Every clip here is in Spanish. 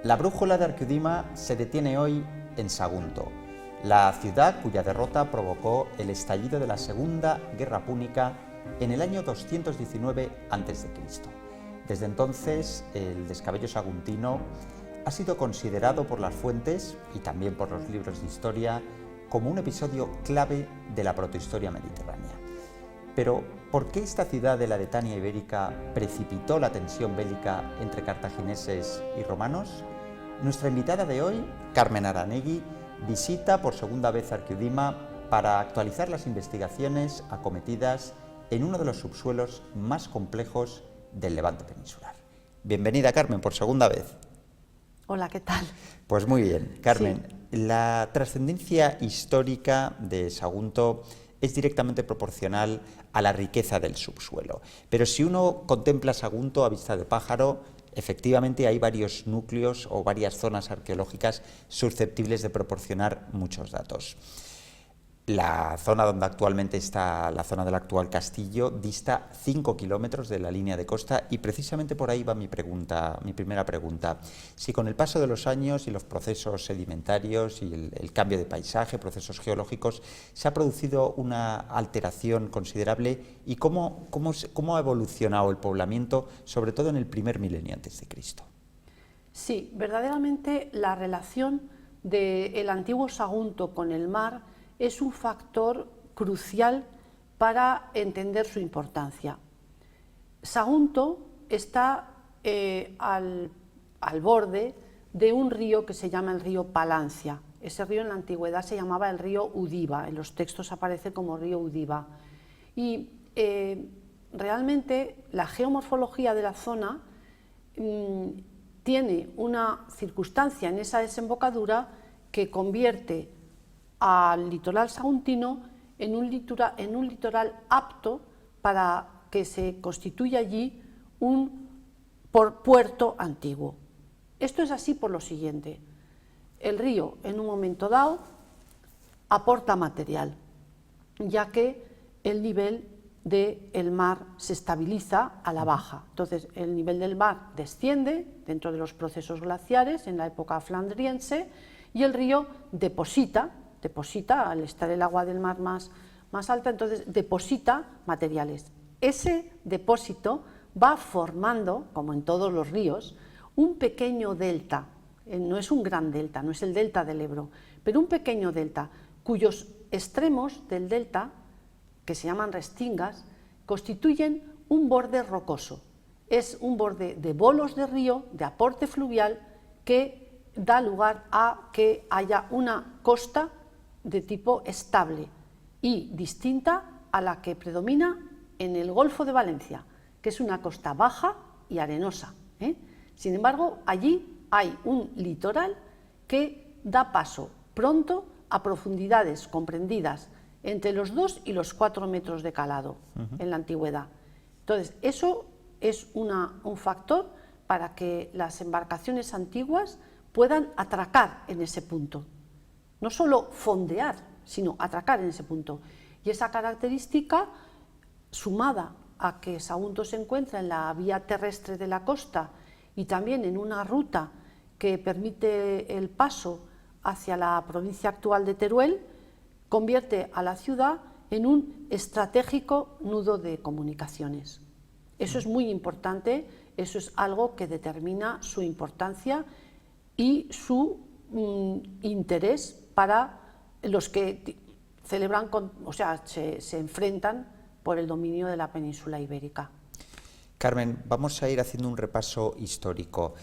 La brújula de Arquidima se detiene hoy en Sagunto, la ciudad cuya derrota provocó el estallido de la Segunda Guerra Púnica en el año 219 a.C. Desde entonces, el descabello saguntino ha sido considerado por las fuentes y también por los libros de historia como un episodio clave de la protohistoria mediterránea. Pero, ¿por qué esta ciudad de la Letania ibérica precipitó la tensión bélica entre cartagineses y romanos? Nuestra invitada de hoy, Carmen Aranegui, visita por segunda vez Arquidima para actualizar las investigaciones acometidas en uno de los subsuelos más complejos del Levante peninsular. Bienvenida, Carmen, por segunda vez. Hola, ¿qué tal? Pues muy bien, Carmen. Sí. La trascendencia histórica de Sagunto es directamente proporcional a la riqueza del subsuelo. Pero si uno contempla Sagunto a vista de pájaro, efectivamente hay varios núcleos o varias zonas arqueológicas susceptibles de proporcionar muchos datos. La zona donde actualmente está la zona del actual castillo dista 5 kilómetros de la línea de costa y precisamente por ahí va mi primera pregunta. Si con el paso de los años y los procesos sedimentarios y el cambio de paisaje, procesos geológicos, se ha producido una alteración considerable y cómo ha evolucionado el poblamiento, sobre todo en el primer milenio antes de Cristo. Sí, verdaderamente la relación del antiguo Sagunto con el mar es un factor crucial para entender su importancia. Sagunto está al borde de un río que se llama el río Palancia. Ese río en la antigüedad se llamaba el río Udiva, en los textos aparece como río Udiva. Y realmente la geomorfología de la zona tiene una circunstancia en esa desembocadura que convierte al litoral saguntino en un litoral apto para que se constituya allí un puerto antiguo. Esto es así por lo siguiente: el río en un momento dado aporta material, ya que el nivel del mar se estabiliza a la baja. Entonces el nivel del mar desciende dentro de los procesos glaciares en la época flandriense y el río deposita, al estar el agua del mar más alta, entonces deposita materiales. Ese depósito va formando, como en todos los ríos, un pequeño delta. No es un gran delta, no es el delta del Ebro, pero un pequeño delta, cuyos extremos del delta, que se llaman restingas, constituyen un borde rocoso. Es un borde de bolos de río, de aporte fluvial, que da lugar a que haya una costa de tipo estable y distinta a la que predomina en el Golfo de Valencia, que es una costa baja y arenosa. Sin embargo, allí hay un litoral que da paso pronto a profundidades comprendidas entre los 2 y los 4 metros de calado en la antigüedad. Entonces, eso es un factor para que las embarcaciones antiguas puedan atracar en ese punto. No solo fondear, sino atracar en ese punto. Y esa característica, sumada a que Sagunto se encuentra en la vía terrestre de la costa y también en una ruta que permite el paso hacia la provincia actual de Teruel, convierte a la ciudad en un estratégico nudo de comunicaciones. Eso es muy importante, eso es algo que determina su importancia y su interés para los que celebran, se enfrentan por el dominio de la península ibérica. Carmen, vamos a ir haciendo un repaso histórico.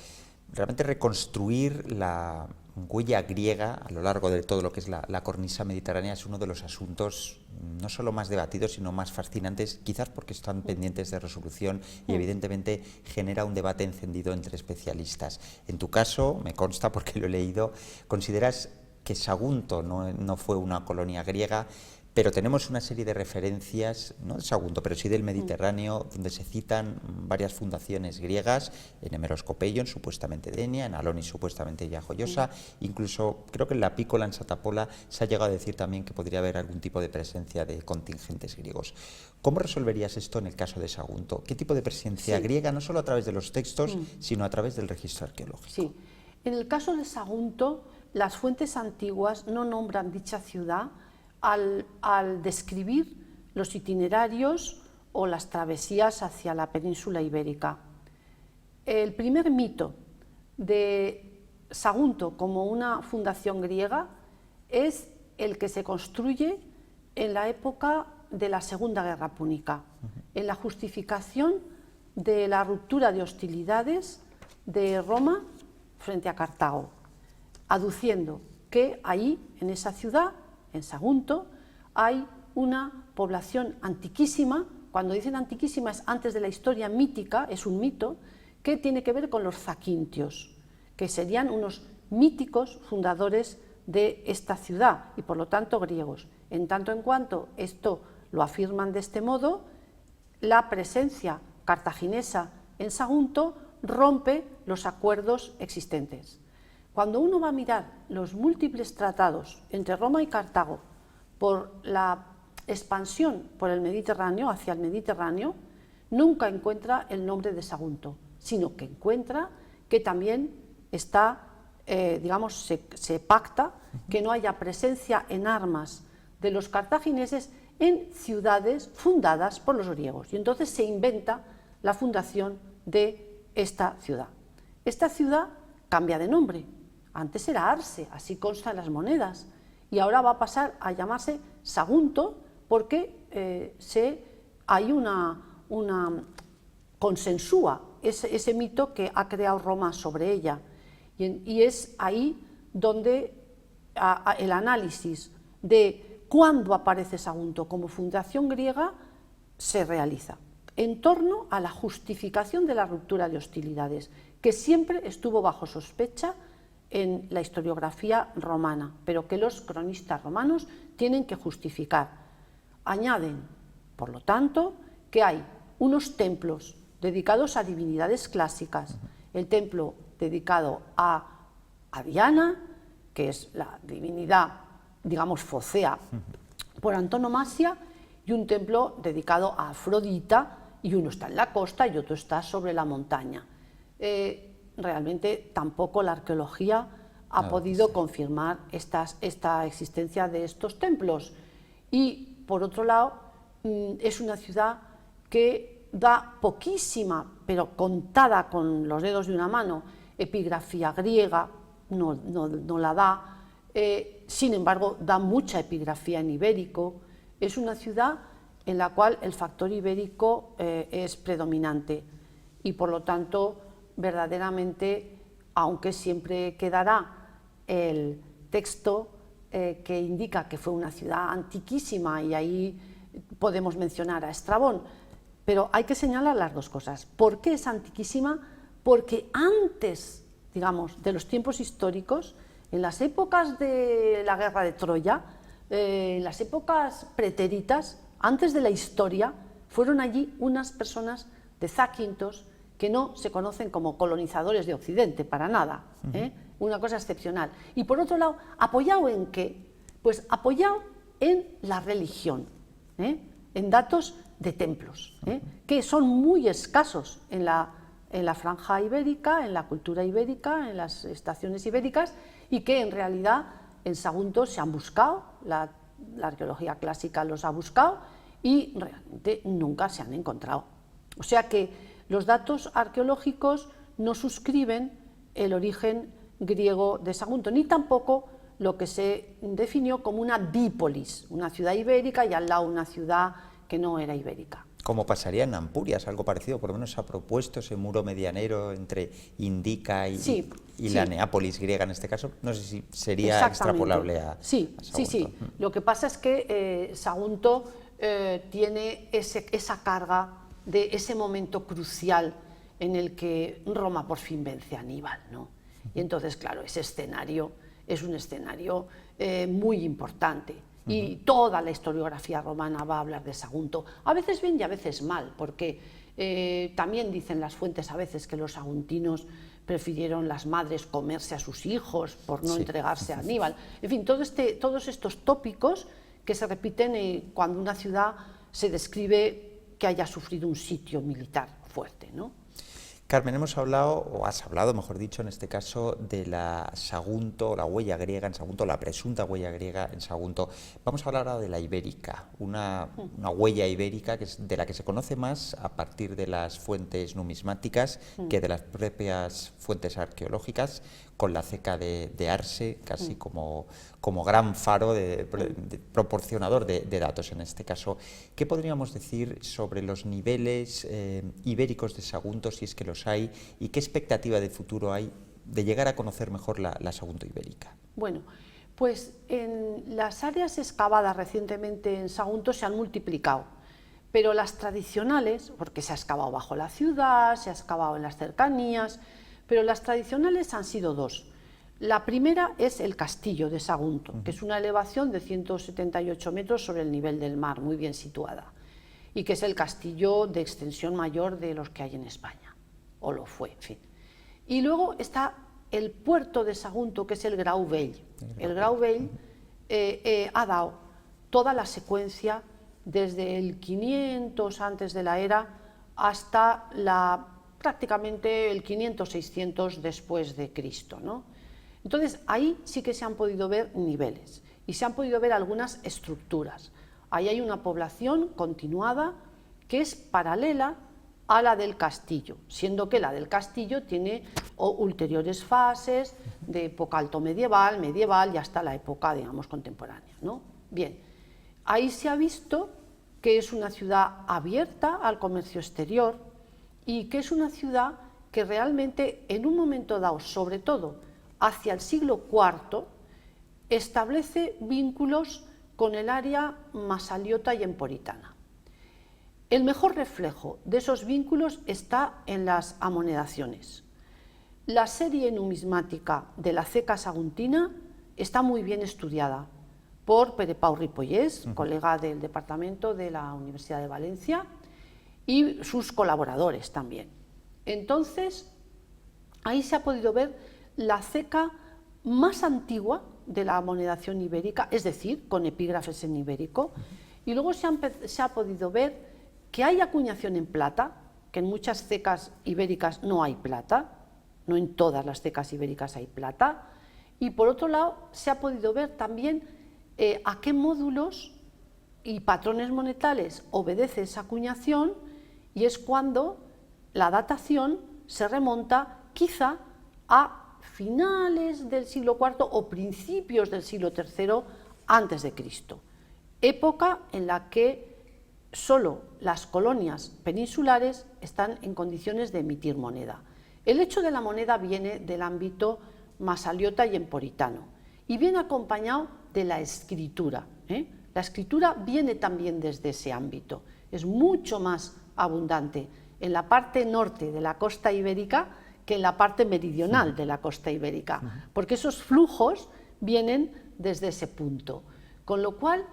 Realmente reconstruir la huella griega a lo largo de todo lo que es la cornisa mediterránea es uno de los asuntos no solo más debatidos, sino más fascinantes, quizás porque están pendientes de resolución y evidentemente genera un debate encendido entre especialistas. En tu caso, me consta porque lo he leído, consideras que Sagunto no fue una colonia griega, pero tenemos una serie de referencias, no de Sagunto, pero sí del Mediterráneo, donde se citan varias fundaciones griegas, en Hemeroscopeion, supuestamente de Enia, en Alonis, supuestamente de Joyosa, incluso creo que en la Pícola, en Satapola, se ha llegado a decir también que podría haber algún tipo de presencia de contingentes griegos. ¿Cómo resolverías esto en el caso de Sagunto? ¿Qué tipo de presencia griega, no solo a través de los textos, sino a través del registro arqueológico? Sí. En el caso de Sagunto, las fuentes antiguas no nombran dicha ciudad al describir los itinerarios o las travesías hacia la península ibérica. El primer mito de Sagunto como una fundación griega es el que se construye en la época de la Segunda Guerra Púnica, en la justificación de la ruptura de hostilidades de Roma frente a Cartago, aduciendo que ahí, en esa ciudad, en Sagunto, hay una población antiquísima. Cuando dicen antiquísima es antes de la historia mítica, es un mito, que tiene que ver con los zaquintios, que serían unos míticos fundadores de esta ciudad y por lo tanto griegos. En tanto en cuanto esto lo afirman de este modo, la presencia cartaginesa en Sagunto rompe los acuerdos existentes. Cuando uno va a mirar los múltiples tratados entre Roma y Cartago por la expansión por el Mediterráneo, hacia el Mediterráneo, nunca encuentra el nombre de Sagunto, sino que encuentra que también está, digamos, se pacta que no haya presencia en armas de los cartagineses en ciudades fundadas por los griegos. Y entonces se inventa la fundación de esta ciudad. Esta ciudad cambia de nombre. Antes era Arse, así consta en las monedas, y ahora va a pasar a llamarse Sagunto porque hay una consensúa ese mito que ha creado Roma sobre ella. Y es ahí donde el análisis de cuándo aparece Sagunto como fundación griega se realiza, en torno a la justificación de la ruptura de hostilidades, que siempre estuvo bajo sospecha en la historiografía romana, pero que los cronistas romanos tienen que justificar. Añaden, por lo tanto, que hay unos templos dedicados a divinidades clásicas, el templo dedicado a Diana, que es la divinidad, digamos, focea por antonomasia, y un templo dedicado a Afrodita, y uno está en la costa y otro está sobre la montaña. Realmente tampoco la arqueología ha podido confirmar esta existencia de estos templos. Y, por otro lado, es una ciudad que da poquísima, pero contada con los dedos de una mano, epigrafía griega, no la da. Sin embargo, da mucha epigrafía en ibérico. Es una ciudad en la cual el factor ibérico es predominante y, por lo tanto, verdaderamente, aunque siempre quedará el texto que indica que fue una ciudad antiquísima, y ahí podemos mencionar a Estrabón, pero hay que señalar las dos cosas. ¿Por qué es antiquísima? Porque antes, digamos, de los tiempos históricos, en las épocas de la guerra de Troya, en las épocas pretéritas, antes de la historia, fueron allí unas personas de Zaquintos que no se conocen como colonizadores de Occidente, para nada, una cosa excepcional. Y por otro lado, ¿apoyado en qué? Pues apoyado en la religión, en datos de templos, que son muy escasos en la franja ibérica, en la cultura ibérica, en las estaciones ibéricas, y que en realidad en Sagunto se han buscado, la arqueología clásica los ha buscado y realmente nunca se han encontrado. O sea que los datos arqueológicos no suscriben el origen griego de Sagunto, ni tampoco lo que se definió como una dípolis, una ciudad ibérica y al lado una ciudad que no era ibérica. Como pasaría en Ampurias, algo parecido, por lo menos se ha propuesto ese muro medianero entre Indica y la Neápolis griega en este caso. No sé si sería extrapolable a Sagunto. Sí. Lo que pasa es que Sagunto tiene esa carga de ese momento crucial en el que Roma por fin vence a Aníbal, ¿no? Y entonces, claro, ese escenario es un escenario muy importante. Y toda la historiografía romana va a hablar de Sagunto, a veces bien y a veces mal, porque también dicen las fuentes a veces que los saguntinos prefirieron las madres comerse a sus hijos por no entregarse a Aníbal. En fin, todos estos tópicos que se repiten cuando una ciudad se describe que haya sufrido un sitio militar fuerte, ¿no? Carmen, hemos hablado, o has hablado, mejor dicho, en este caso, de la Sagunto, la huella griega en Sagunto, la presunta huella griega en Sagunto. Vamos a hablar ahora de la ibérica, una huella ibérica que es de la que se conoce más a partir de las fuentes numismáticas que de las propias fuentes arqueológicas, con la ceca de Arse casi como gran faro proporcionador de datos en este caso. ¿Qué podríamos decir sobre los niveles ibéricos de Sagunto, si es que los hay, y qué expectativa de futuro hay de llegar a conocer mejor la Sagunto ibérica? Bueno, pues en las áreas excavadas recientemente en Sagunto se han multiplicado, pero las tradicionales, porque se ha excavado bajo la ciudad, se ha excavado en las cercanías, pero las tradicionales han sido dos. La primera es el castillo de Sagunto, que es una elevación de 178 metros sobre el nivel del mar, muy bien situada, y que es el castillo de extensión mayor de los que hay en España, o lo fue, en fin. Y luego está el puerto de Sagunto, que es el Grau Vell. El Grau Vell ha dado toda la secuencia desde el 500 antes de la era hasta prácticamente el 500-600 después de Cristo, ¿no? Entonces ahí sí que se han podido ver niveles y se han podido ver algunas estructuras. Ahí hay una población continuada que es paralela a la del castillo, siendo que la del castillo tiene ulteriores fases de época alto medieval y hasta la época, digamos, contemporánea, ¿no? Bien, ahí se ha visto que es una ciudad abierta al comercio exterior y que es una ciudad que realmente en un momento dado, sobre todo hacia el siglo IV, establece vínculos con el área masaliota y emporitana. El mejor reflejo de esos vínculos está en las amonedaciones. La serie numismática de la ceca saguntina está muy bien estudiada por Pere Pau Ripollés, colega del departamento de la Universidad de Valencia, y sus colaboradores también. Entonces, ahí se ha podido ver la ceca más antigua de la amonedación ibérica, es decir, con epígrafes en ibérico, y luego se ha podido ver que hay acuñación en plata, que en muchas cecas ibéricas no hay plata, no en todas las cecas ibéricas hay plata, y por otro lado se ha podido ver también a qué módulos y patrones monetales obedece esa acuñación, y es cuando la datación se remonta quizá a finales del siglo IV o principios del siglo III antes de Cristo, época en la que solo las colonias peninsulares están en condiciones de emitir moneda. El hecho de la moneda viene del ámbito masaliota y emporitano y viene acompañado de la escritura. La escritura viene también desde ese ámbito, es mucho más abundante en la parte norte de la costa ibérica que en la parte meridional de la costa ibérica, porque esos flujos vienen desde ese punto, con lo cual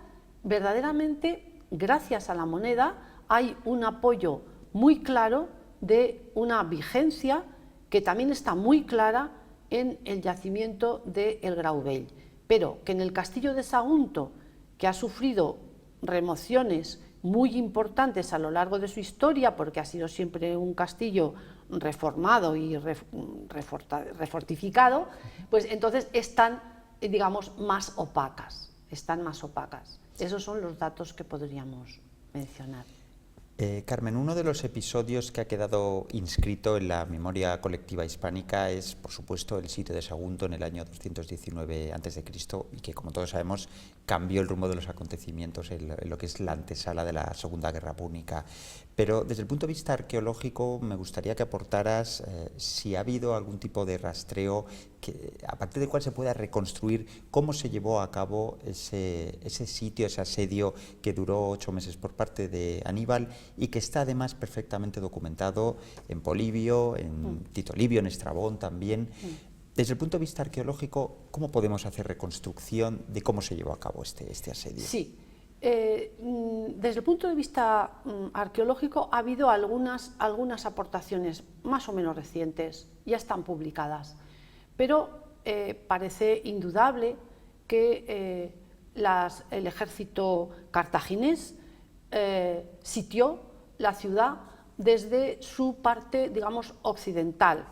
verdaderamente gracias a la moneda hay un apoyo muy claro de una vigencia que también está muy clara en el yacimiento de El Grau Vell, pero que en el castillo de Sagunto, que ha sufrido remociones muy importantes a lo largo de su historia, porque ha sido siempre un castillo reformado y refortificado, pues entonces están, digamos, más opacas, Esos son los datos que podríamos mencionar. Carmen, uno de los episodios que ha quedado inscrito en la memoria colectiva hispánica es, por supuesto, el sitio de Sagunto en el año 219 a.C. y que, como todos sabemos, cambió el rumbo de los acontecimientos en lo que es la antesala de la Segunda Guerra Púnica. Pero desde el punto de vista arqueológico me gustaría que aportaras si ha habido algún tipo de rastreo a partir del cual se pueda reconstruir cómo se llevó a cabo ese sitio, ese asedio que duró 8 meses por parte de Aníbal y que está además perfectamente documentado en Polibio, en Tito Livio, en Estrabón también. Desde el punto de vista arqueológico, ¿cómo podemos hacer reconstrucción de cómo se llevó a cabo este asedio? Sí. Desde el punto de vista arqueológico ha habido algunas aportaciones más o menos recientes, ya están publicadas, pero parece indudable que el ejército cartaginés sitió la ciudad desde su parte, digamos, occidental,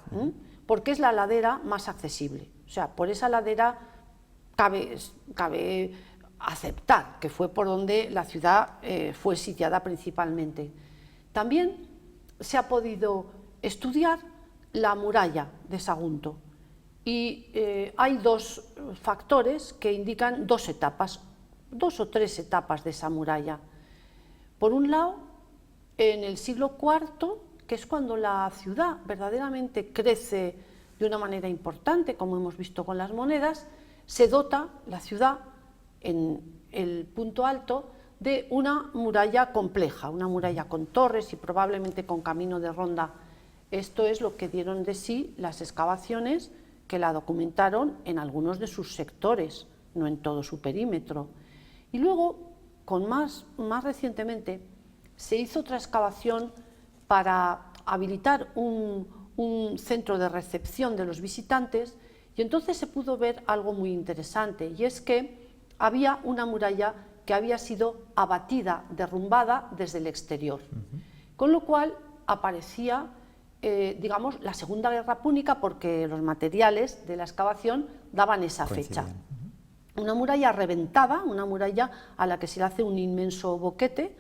porque es la ladera más accesible. O sea, por esa ladera cabe aceptar que fue por donde la ciudad fue sitiada principalmente. También se ha podido estudiar la muralla de Sagunto y hay dos factores que indican dos o tres etapas de esa muralla. Por un lado, en el siglo IV, que es cuando la ciudad verdaderamente crece de una manera importante, como hemos visto con las monedas, se dota la ciudad en el punto alto de una muralla compleja, una muralla con torres y probablemente con camino de ronda. Esto es lo que dieron de sí las excavaciones que la documentaron en algunos de sus sectores, no en todo su perímetro. Y luego, más recientemente, se hizo otra excavación para habilitar un centro de recepción de los visitantes y entonces se pudo ver algo muy interesante, y es que había una muralla que había sido abatida, derrumbada desde el exterior, con lo cual aparecía, digamos, la Segunda Guerra Púnica, porque los materiales de la excavación daban esa fecha. Una muralla reventada, una muralla a la que se le hace un inmenso boquete,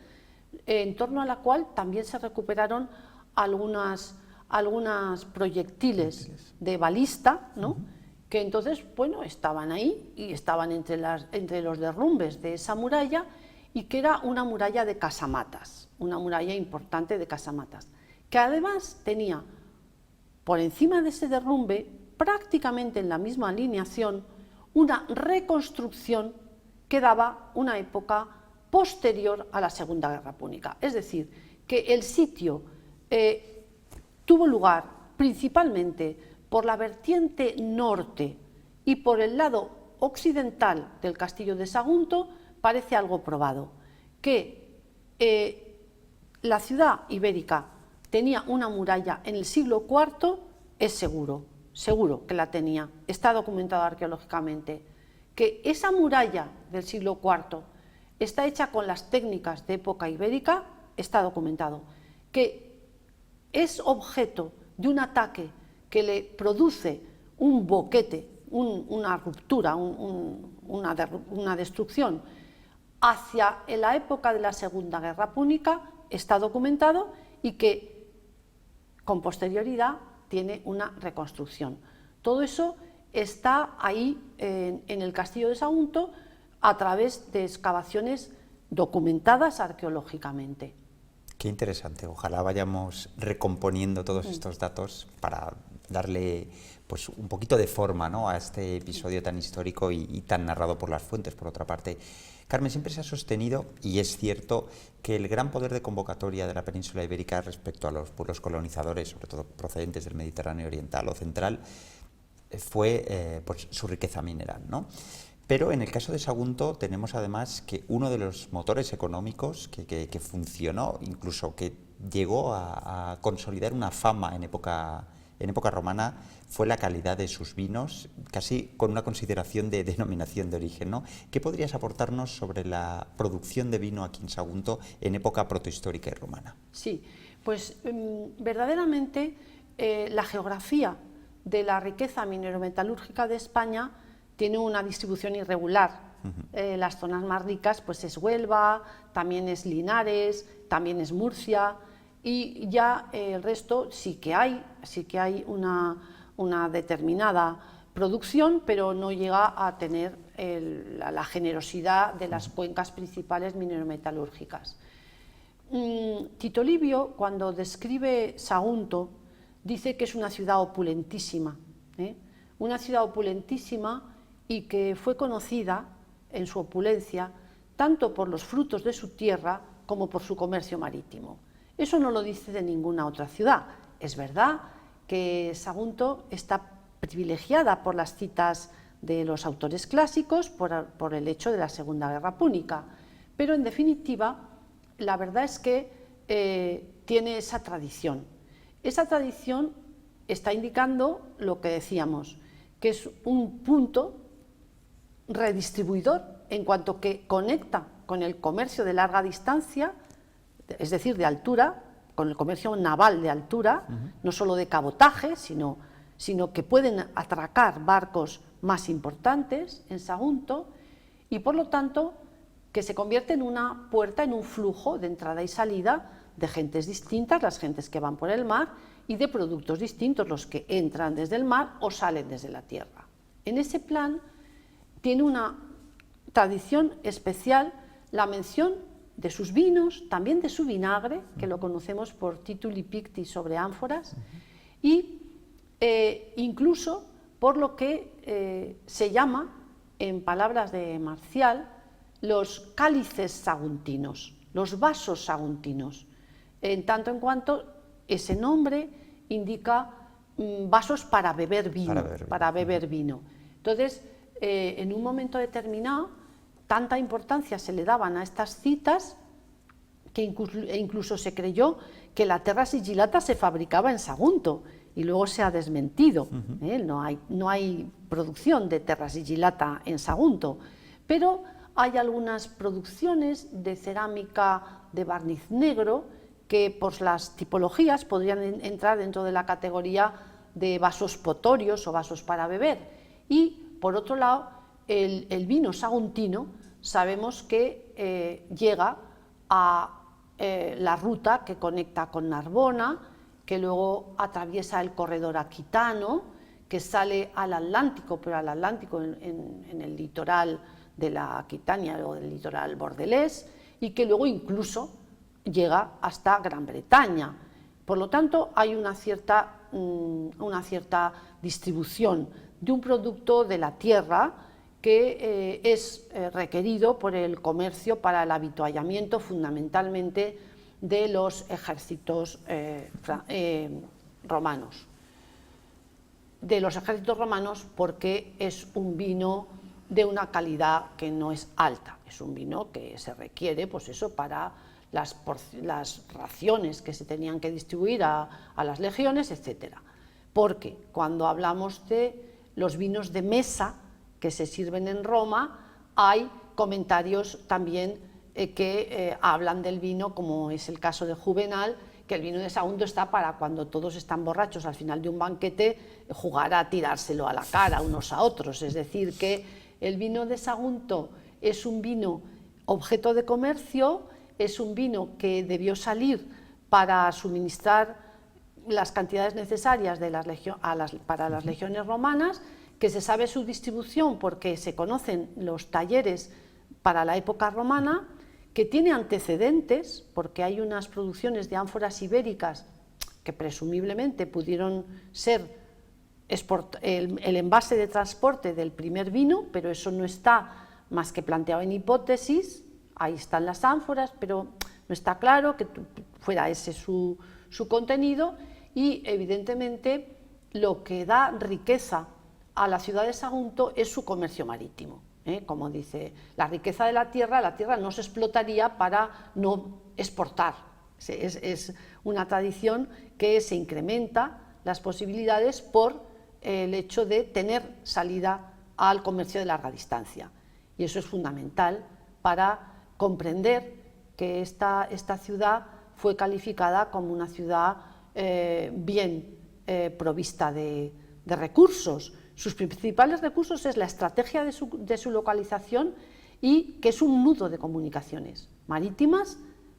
en torno a la cual también se recuperaron algunas proyectiles de balista, ¿no? Que entonces, bueno, estaban ahí y estaban entre los derrumbes de esa muralla, y que era una muralla de casamatas, una muralla importante de casamatas, que además tenía por encima de ese derrumbe, prácticamente en la misma alineación, una reconstrucción que daba una época posterior a la Segunda Guerra Púnica. Es decir, que el sitio tuvo lugar principalmente por la vertiente norte y por el lado occidental del castillo de Sagunto. Parece algo probado, que la ciudad ibérica tenía una muralla en el siglo IV, es seguro que la tenía, está documentado arqueológicamente. Que esa muralla del siglo IV está hecha con las técnicas de época ibérica, está documentado. Que es objeto de un ataque que le produce un boquete, una ruptura, una destrucción hacia la época de la Segunda Guerra Púnica, está documentado, y que con posterioridad tiene una reconstrucción. Todo eso está ahí en el castillo de Sagunto a través de excavaciones documentadas arqueológicamente. Qué interesante, ojalá vayamos recomponiendo todos estos datos para darle pues un poquito de forma, ¿no?, a este episodio tan histórico y tan narrado por las fuentes. Por otra parte, Carmen, siempre se ha sostenido, y es cierto, que el gran poder de convocatoria de la península ibérica respecto a los pueblos colonizadores, sobre todo procedentes del Mediterráneo oriental o central, fue pues su riqueza mineral, ¿no? Pero en el caso de Sagunto tenemos además que uno de los motores económicos que funcionó, incluso que llegó a consolidar una fama en época romana, fue la calidad de sus vinos, casi con una consideración de denominación de origen, ¿no? ¿Qué podrías aportarnos sobre la producción de vino aquí en Sagunto en época protohistórica y romana? Sí, pues verdaderamente la geografía de la riqueza minero-metalúrgica de España tiene una distribución irregular. Las zonas más ricas pues es Huelva, también es Linares, también es Murcia, y ya el resto sí que hay una determinada producción, pero no llega a tener la generosidad de las cuencas principales minero-metalúrgicas. Tito Livio, cuando describe Sagunto, dice que es una ciudad opulentísima, una ciudad opulentísima, y que fue conocida en su opulencia tanto por los frutos de su tierra como por su comercio marítimo. Eso no lo dice de ninguna otra ciudad. Es verdad que Sagunto está privilegiada por las citas de los autores clásicos, por el hecho de la Segunda Guerra Púnica, pero en definitiva la verdad es que tiene esa tradición. Esa tradición está indicando lo que decíamos, que es un punto redistribuidor en cuanto que conecta con el comercio de larga distancia, es decir, de altura, con el comercio naval de altura, no solo de cabotaje, sino que pueden atracar barcos más importantes en Sagunto, y por lo tanto que se convierte en una puerta, en un flujo de entrada y salida de gentes distintas, las gentes que van por el mar, y de productos distintos, los que entran desde el mar o salen desde la tierra. En ese plan tiene una tradición especial la mención de sus vinos, también de su vinagre, que lo conocemos por tituli picti sobre ánforas, y incluso por lo que se llama, en palabras de Marcial, los cálices saguntinos, los vasos saguntinos, en tanto en cuanto ese nombre indica vasos para beber vino. Entonces, en un momento determinado, tanta importancia se le daban a estas citas que incluso se creyó que la terra sigillata se fabricaba en Sagunto, y luego se ha desmentido. No hay producción de terra sigillata en Sagunto, pero hay algunas producciones de cerámica de barniz negro que por las tipologías podrían entrar dentro de la categoría de vasos potorios o vasos para beber. Y por otro lado, el vino saguntino sabemos que llega a la ruta que conecta con Narbona, que luego atraviesa el corredor aquitano, que sale al Atlántico, pero al Atlántico en el litoral de la Aquitania o del litoral bordelés, y que luego incluso llega hasta Gran Bretaña. Por lo tanto, hay una cierta distribución de un producto de la tierra que es requerido por el comercio para el avituallamiento fundamentalmente de los ejércitos romanos. De los ejércitos romanos, porque es un vino de una calidad que no es alta, es un vino que se requiere, pues eso, para las raciones que se tenían que distribuir a las legiones, etc. Porque cuando hablamos de los vinos de mesa que se sirven en Roma, hay comentarios también que hablan del vino, como es el caso de Juvenal, que el vino de Sagunto está para cuando todos están borrachos al final de un banquete, jugar a tirárselo a la cara unos a otros. Es decir, que el vino de Sagunto es un vino objeto de comercio, es un vino que debió salir para suministrar las cantidades necesarias de para las legiones romanas, que se sabe su distribución porque se conocen los talleres para la época romana, que tiene antecedentes, porque hay unas producciones de ánforas ibéricas que presumiblemente pudieron ser el envase de transporte del primer vino, pero eso no está más que planteado en hipótesis. Ahí están las ánforas, pero no está claro que fuera ese su contenido, y evidentemente lo que da riqueza a la ciudad de Sagunto es su comercio marítimo. Como dice, la riqueza de la tierra no se explotaría para no exportar. Es una tradición que se incrementa las posibilidades por el hecho de tener salida al comercio de larga distancia. Y eso es fundamental para comprender que esta ciudad fue calificada como una ciudad bien provista de recursos. Sus principales recursos es la estrategia de su localización, y que es un nudo de comunicaciones marítimas,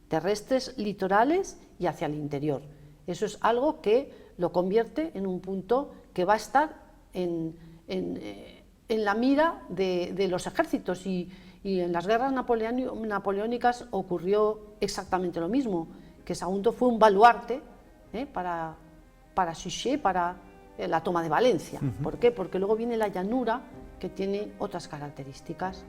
terrestres, litorales y hacia el interior. Eso es algo que lo convierte en un punto que va a estar en la mira de los ejércitos, y en las guerras napoleónicas ocurrió exactamente lo mismo, que Sagunto fue un baluarte para Suchet, para la toma de Valencia. ¿Por qué? Porque luego viene la llanura, que tiene otras características.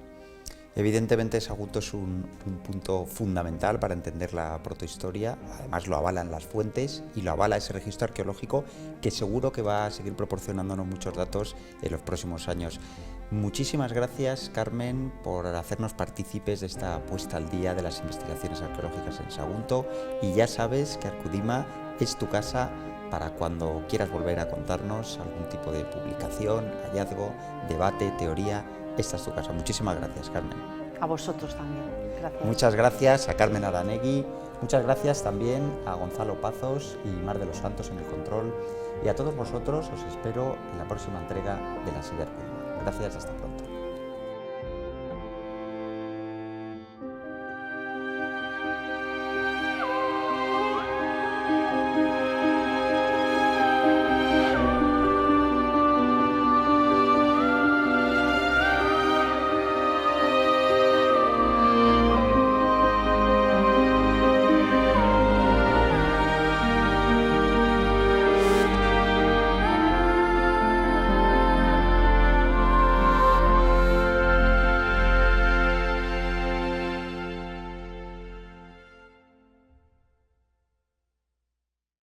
Evidentemente Sagunto es un punto fundamental para entender la protohistoria, además lo avalan las fuentes y lo avala ese registro arqueológico, que seguro que va a seguir proporcionándonos muchos datos en los próximos años. Muchísimas gracias, Carmen, por hacernos partícipes de esta puesta al día de las investigaciones arqueológicas en Sagunto, y ya sabes que Arcudima es tu casa para cuando quieras volver a contarnos algún tipo de publicación, hallazgo, debate, teoría. Esta es tu casa. Muchísimas gracias, Carmen. A vosotros también. Gracias. Muchas gracias a Carmen Aranegui, Muchas gracias también a Gonzalo Pazos y Mar de los Santos en el control, y a todos vosotros os espero en la próxima entrega de La Cibercultura. Gracias, hasta pronto.